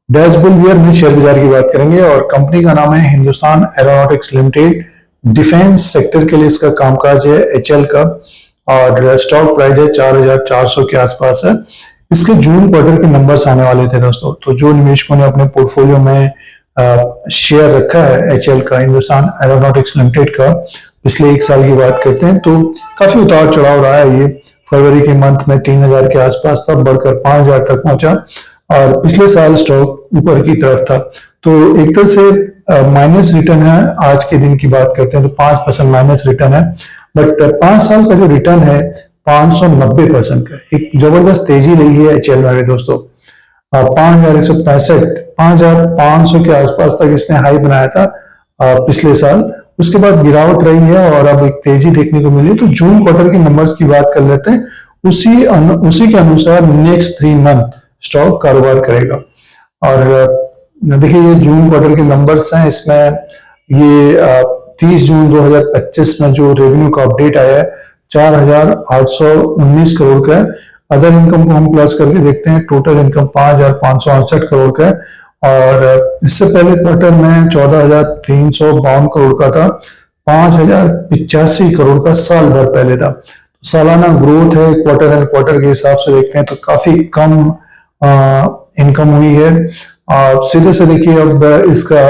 Dash bull beer में share बाजार की बात करेंगे और कंपनी का नाम है Hindustan aeronautics limited. Defence sector के लिए इसका कामकाज है एचएल का और स्टॉक प्राइस है 4,400 के आसपास है। इसके जून क्वार्टर के नंबर्स आने वाले थे दोस्तों, तो जो निवेशकों ने अपने पोर्टफोलियो में शेयर रखा है एचएल का, हिंदुस्तान एरोनॉटिक्स लिमिटेड का, पिछले एक साल की बात करते हैं तो काफी उतार चढ़ाव रहा है। ये फरवरी के मंथ में 3,000 के आसपास था, बढ़कर 5,000 तक पहुंचा और पिछले साल स्टॉक ऊपर की तरफ था। तो एक तरह से माइनस रिटर्न है। आज के दिन की बात करते हैं तो 5% माइनस रिटर्न है, बट 5 साल का जो रिटर्न है 590% का, एक जबरदस्त तेजी रही है एचएल में दोस्तों। 5,165 5,500 के आसपास तक इसने हाई बनाया था पिछले साल, उसके बाद गिरावट रही है और अब एक तेजी देखने को मिली। तो जून क्वार्टर के नंबर्स की बात कर लेते हैं, उसी के अनुसार नेक्स्ट 3 मंथ स्टॉक कारोबार करेगा। और देखिए ये जून क्वार्टर के नंबर्स हैं, इसमें ये 30 जून 2025 में जो रेवेन्यू का अपडेट आया है 4,819 करोड़ का है। अदर इनकम को हम प्लस करके देखते हैं, टोटल इनकम 5,568 करोड़ का है और इससे पहले क्वार्टर में 14,352 करोड़ का था, 5,085 करोड़ का साल भर पहले था। तो सालाना ग्रोथ है क्वार्टर एंड क्वार्टर के हिसाब से देखते हैं तो काफी कम इनकम हुई है। सीधे से देखिए अब इसका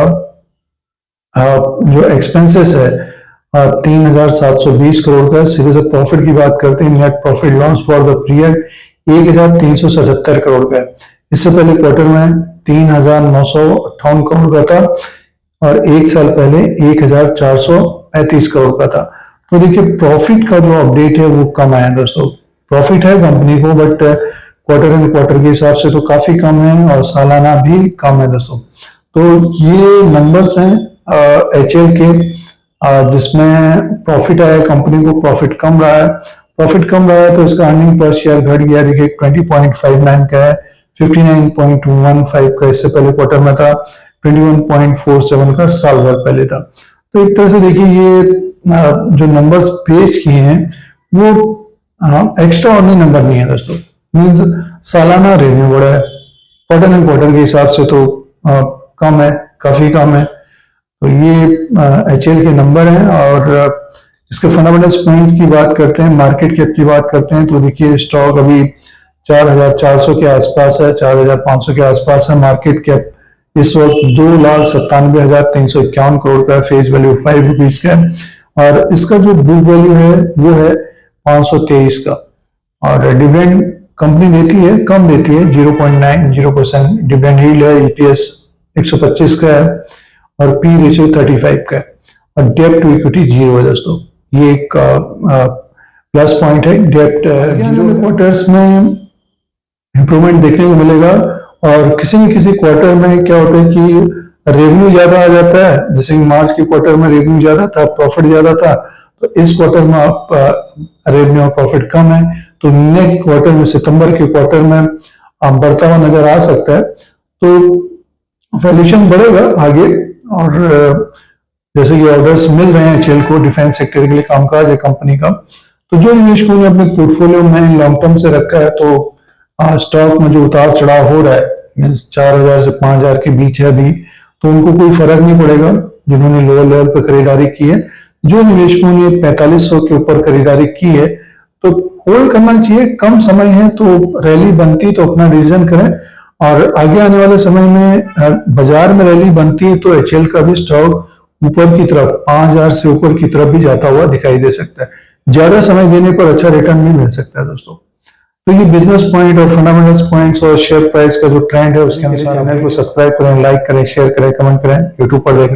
जो एक्सपेंसेस है 3,720 करोड़ का। सीधे से प्रॉफिट की बात करते हैं, net profit loss for the period 1,377 crore का है। इससे पहले क्वार्टर में 3,958 करोड़ का था और एक साल पहले 1,435 करोड़ का था। तो देखिए प्रॉफिट का जो अपडेट है वो कम आया दोस्तों। प्रॉफिट है कंपनी को, बट क्वार्टर एंड क्वार्टर के हिसाब से तो काफी कम है और सालाना भी कम है दोस्तों। तो ये नंबर्स हैं एचएल के, जिसमें प्रॉफिट आया, कंपनी को प्रॉफिट कम रहा है। प्रॉफिट कम रहा है तो इसका अर्निंग पर शेयर घट गया। देखिए 20.59 का है, 59.15 का इससे पहले क्वार्टर में था, 21.47 का साल भर पहले था। तो एक तरह से देखिए ये जो नंबर्स पेश किए हैं वो एक्स्ट्रा ऑर्डिनरी नंबर नहीं है दोस्तों। मीन्स सालाना रेवेन्यू बढ़ा है, क्वार्टर एंड क्वार्टर के हिसाब से तो कम है, काफी कम है। तो ये एचएल के नंबर हैं और इसके फंडामेंटल्स पॉइंट्स की बात करते हैं, मार्केट कैप की बात करते हैं तो देखिए स्टॉक अभी 4,400 के आसपास है, 4,500 के आसपास है। मार्केट कैप इस वक्त 2,97,351 करोड़ का है, फेस वैल्यू 5 रुपीज का है और इसका जो बुक वैल्यू है वो है 523 का। और डिविडेंड कंपनी देती है, कम देती है, 0.90% डिविडेंड यील्ड है, ईपीएस 125 का है और पी रेशियो 35 का है और डेब्ट टू इक्विटी 0 है दोस्तों। ये एक प्लस पॉइंट है। डेब्ट 0 क्वार्टर्स में इंप्रूवमेंट देखने को मिलेगा और किसी न किसी क्वार्टर में क्या होता है कि रेवेन्यू ज्यादा आ जाता है। जैसे मार्च के क्वार्टर में रेवेन्यू ज्यादा था, प्रॉफिट ज्यादा था, तो इस क्वार्टर में आप रेवेन्यू और प्रॉफिट कम है तो नेक्स्ट क्वार्टर में, सितंबर के क्वार्टर में बढ़ता हुआ नजर आ सकता है। तो वैल्यूएशन बढ़ेगा आगे और जैसे कि ऑर्डर्स मिल रहे हैं एचएल को, डिफेंस सेक्टर के लिए कामकाज है कंपनी का। तो जो निवेशकों ने अपने पोर्टफोलियो में लॉन्ग टर्म से रखा है तो स्टॉक में जो उतार चढ़ाव हो रहा है, मीन्स 4,000 से 5,000 के बीच है अभी, तो उनको कोई फर्क नहीं पड़ेगा जिन्होंने लोअर लेवल पर खरीदारी की है। जो निवेशकों ने 4500 के ऊपर खरीदारी की है तो होल्ड करना चाहिए। कम समय है तो रैली बनती तो अपना डिसीजन करें और आगे आने वाले समय में बाजार में रैली बनती है तो एचएल का भी स्टॉक ऊपर की तरफ 5,000 से ऊपर की तरफ भी जाता हुआ दिखाई दे सकता है। ज्यादा समय देने पर अच्छा रिटर्न भी मिल सकता है दोस्तों। तो ये बिजनेस पॉइंट और फंडामेंटल्स पॉइंट्स और शेयर प्राइस का जो ट्रेंड है उसके अनुसार चैनल को सब्सक्राइब करें, लाइक करें, शेयर करें, कमेंट करें, यूट्यूब पर देख रहे हैं।